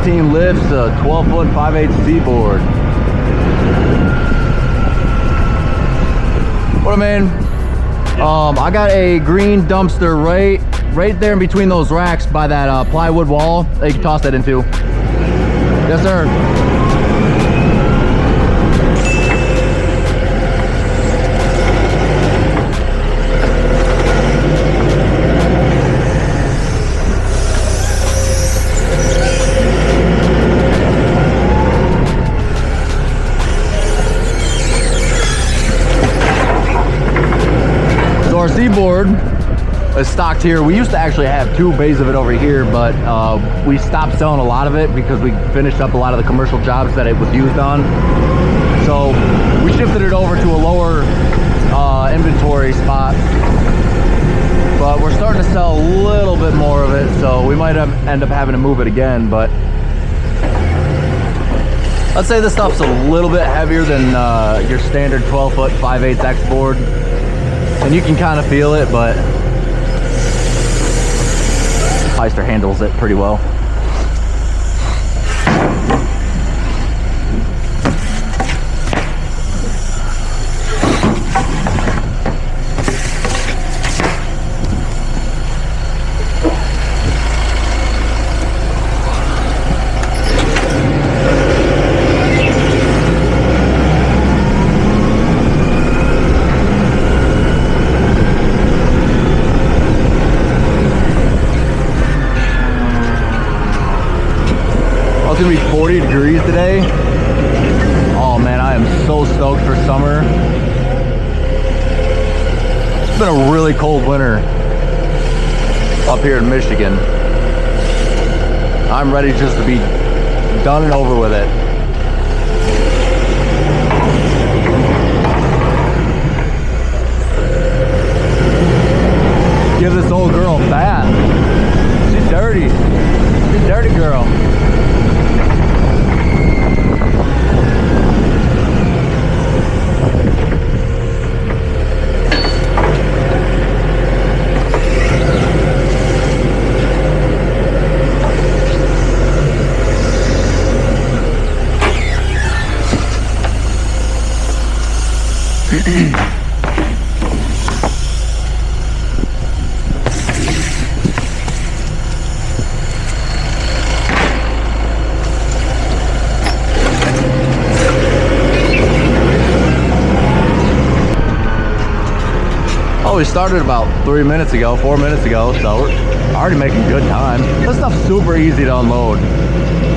15 lifts, a 12-foot 5/8 C-board. What I mean, I got a green dumpster right there in between those racks by that plywood wall that you can toss that into. Yes, sir. Our C-board is stocked here. We used to actually have 2 bays of it over here, but we stopped selling a lot of it because we finished up a lot of the commercial jobs that it was used on. So we shifted it over to a lower inventory spot, but we're starting to sell a little bit more of it, so we might end up having to move it again. But I'd say this stuff's a little bit heavier than your standard 12-foot 5/8 X board. And you can kind of feel it, but Hyster handles it pretty well. It's gonna be 40 degrees today. Oh man, I am so stoked for summer. It's been a really cold winter up here in Michigan. I'm ready just to be done and over with it. Give this old girl a bath. She's dirty. She's a dirty girl. Oh, we started about 4 minutes ago, so we're already making good time. This stuff's super easy to unload.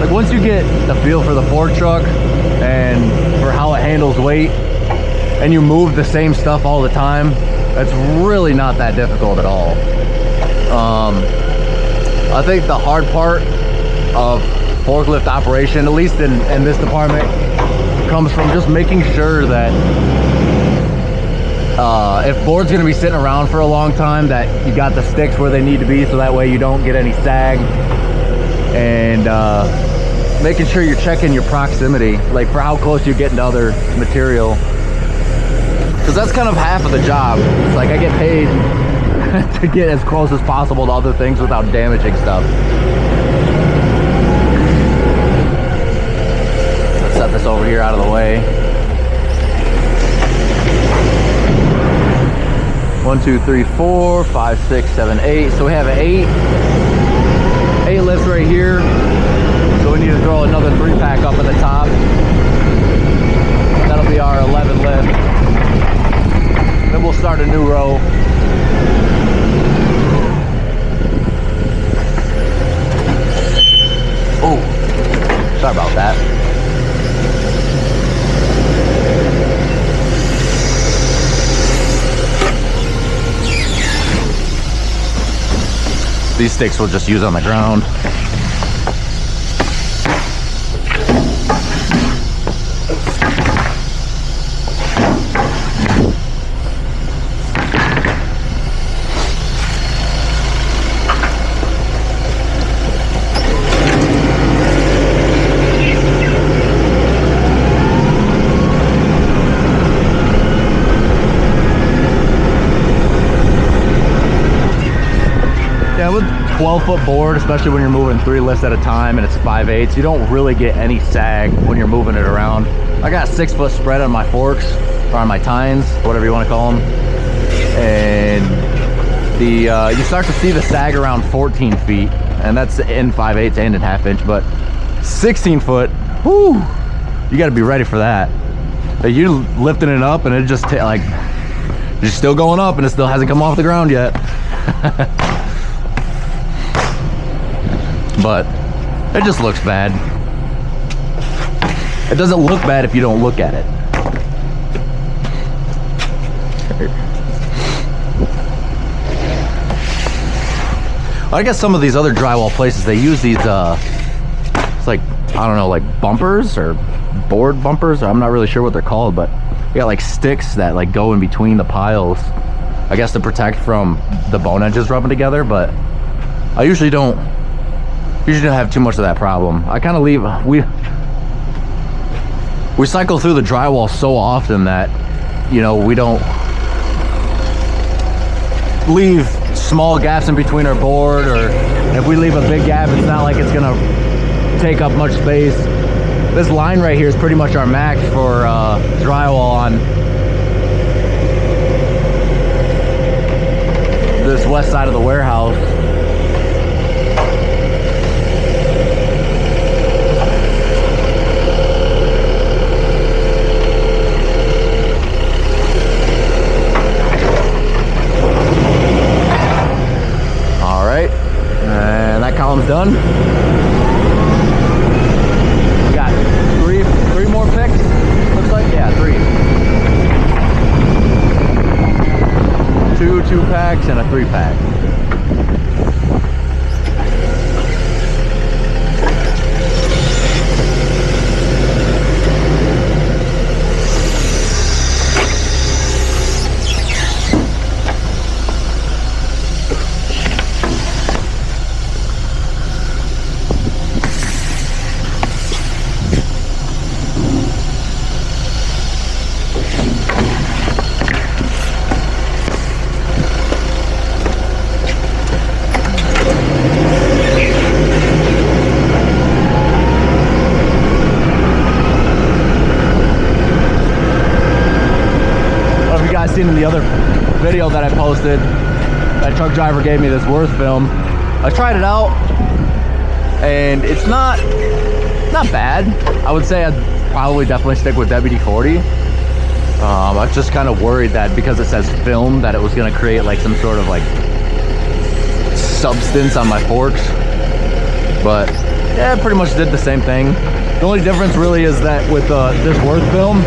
Like once you get the feel for the fork truck and for how it handles weight, and you move the same stuff all the time, it's really not that difficult at all. I think the hard part of forklift operation, at least in this department, comes from just making sure that if board's gonna be sitting around for a long time, that you got the sticks where they need to be, so that way you don't get any sag, and making sure you're checking your proximity, like for how close you're getting to other material, because that's kind of half of the job. It's like I get paid to get as close as possible to other things without damaging stuff. Let's set this over here out of the way. 1, 2, 3, 4, 5, 6, 7, 8. So we have 8 lifts right here. So we need to throw another 3-pack up at the top. That'll be our 11 lift. Then we'll start a new row. Oh, sorry about that. These sticks we'll just use on the ground. Yeah, 12-foot board, especially when you're moving 3 lifts at a time and it's 5/8, you don't really get any sag when you're moving it around. I got 6-foot spread on my forks, or on my tines, whatever you want to call them. And you start to see the sag around 14 feet, and that's in 5/8 and in 1/2 inch, but 16 foot, whoo, you got to be ready for that. You're lifting it up and it just like, you're still going up and it still hasn't come off the ground yet. But it just looks bad. It doesn't look bad if you don't look at it. I guess some of these other drywall places, they use these it's like, I don't know, like bumpers or board bumpers, I'm not really sure what they're called, but you got like sticks that like go in between the piles, I guess to protect from the bone edges rubbing together. But I usually don't have too much of that problem. I kind of leave, we cycle through the drywall so often that, you know, we don't leave small gaps in between our board, or if we leave a big gap, it's not like it's gonna take up much space. This line right here is pretty much our max for drywall on this west side of the warehouse. All right, and that column's done. Three more picks, looks like. Yeah, 3. 2 2-packs and a 3-pack. In the other video that I posted, that truck driver gave me this Worth film. I tried it out and it's not bad. I would say I'd probably definitely stick with WD-40. I was just kind of worried that because it says film that it was going to create like some sort of like substance on my forks, but yeah, it pretty much did the same thing. The only difference really is that with this Worth film,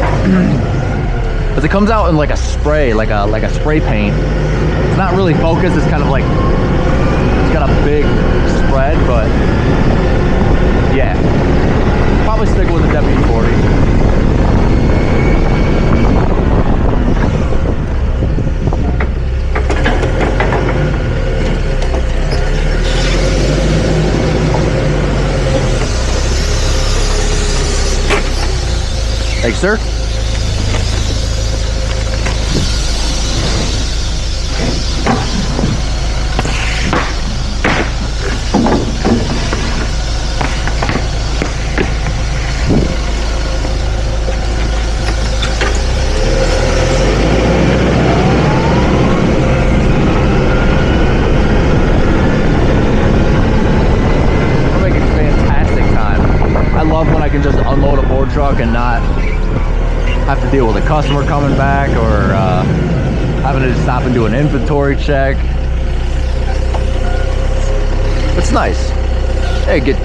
because it comes out in like a spray, like a spray paint. It's not really focused. It's kind of like, it's got a big spread, but yeah, probably stick with the WD-40. Thanks, sir. Truck and not have to deal with a customer coming back or having to stop and do an inventory check. It's nice. Hey, get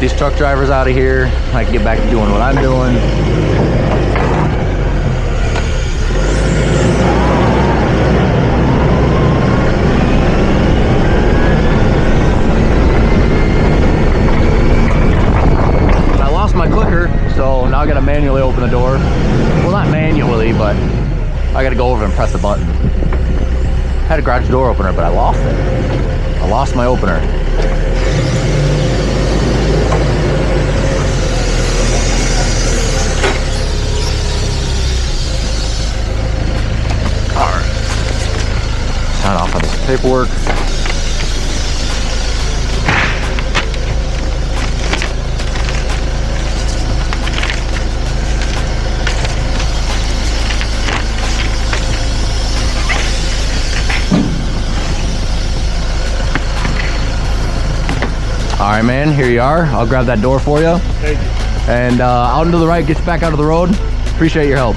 these truck drivers out of here. I can get back to doing what I'm doing. So now I gotta manually open the door. Well, not manually, but I gotta go over and press the button. I had a garage door opener, but I lost it. I lost my opener. All right. Sign off on this paperwork. All right, man, here you are. I'll grab that door for you. Thank you. And out and to the right, get you back out of the road. Appreciate your help.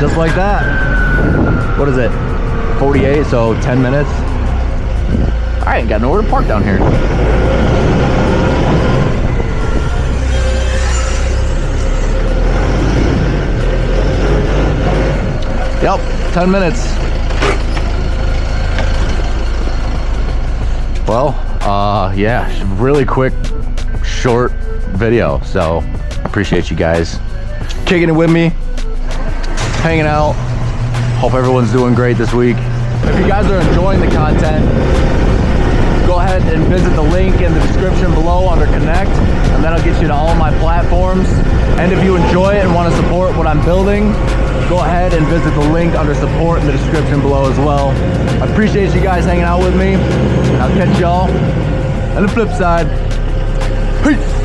Just like that. What is it? 48, so 10 minutes. All right, got nowhere to park down here. Yep, 10 minutes. Well, yeah, really quick, short video. So appreciate you guys kicking it with me, hanging out. Hope everyone's doing great this week. If you guys are enjoying the content, go ahead and visit the link in the description below under Connect, and that'll get you to all my platforms. And if you enjoy it and want to support what I'm building, go ahead and visit the link under support in the description below as well. I appreciate you guys hanging out with me. I'll catch y'all on the flip side. Peace.